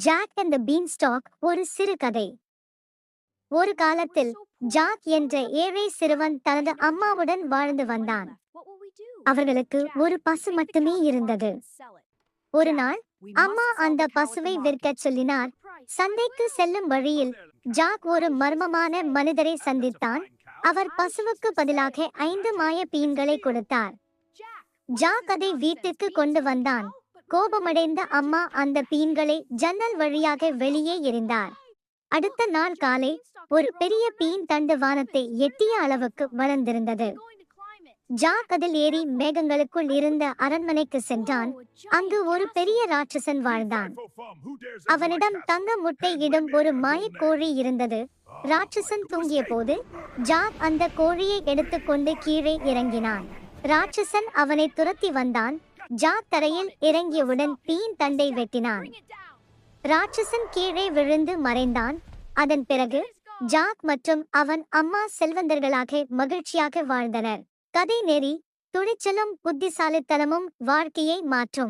Jack and the பீன்ஸ்டாக் ஒரு சிறுகதை. ஒரு காலத்தில் ஜாக் என்ற ஏழை சிறுவன் தனது அம்மாவுடன் வாழ்ந்து வந்தான். அவர்களுக்கு ஒரு பசு மட்டுமே இருந்தது. ஒரு நாள் அம்மா அந்த பசுவை விற்கச் சொல்லினார். சந்தைக்கு செல்லும் வழியில் ஜாக் ஒரு மர்மமான மனிதரை சந்தித்தான். அவர் பசுவுக்கு பதிலாக 5 மாய பீன்களை கொடுத்தார். ஜாக் அதை வீட்டுக்கு கொண்டு வந்தான். கோபமடைந்த அம்மா அந்த பீன்களை ஜன்னல் வழியாக வெளியே எறிந்தார். அடுத்த நாள் காலை ஒரு பெரிய பீன் தண்டு வானத்தை எட்டிய அளவுக்கு வளர்ந்திருந்தது. ஜாக் அதில் ஏறி மேகங்களுக்குள் இருந்த அரண்மனைக்கு சென்றான். அங்கு ஒரு பெரிய ராட்சசன் வாழ்ந்தான். அவனிடம் தங்க முட்டை இடும் ஒரு மாயக்கோழி இருந்தது. ராட்சசன் தூங்கிய போது ஜாக் அந்த கோழியை எடுத்துக்கொண்டு கீழே இறங்கினான். ராட்சசன் அவனை துரத்தி வந்தான். ஜாக் தரையில் இறங்கியவுடன் பீன் தண்டை வெட்டினான். ராட்சசன் கீழே விழுந்து மறைந்தான். அதன் பிறகு ஜாக் மற்றும் அவன் அம்மா செல்வந்தர்களாக மகிழ்ச்சியாக வாழ்ந்தனர். கதை நெறி: துணிச்சலும் புத்திசாலித்தனமும் வாழ்க்கையை மாற்றும்.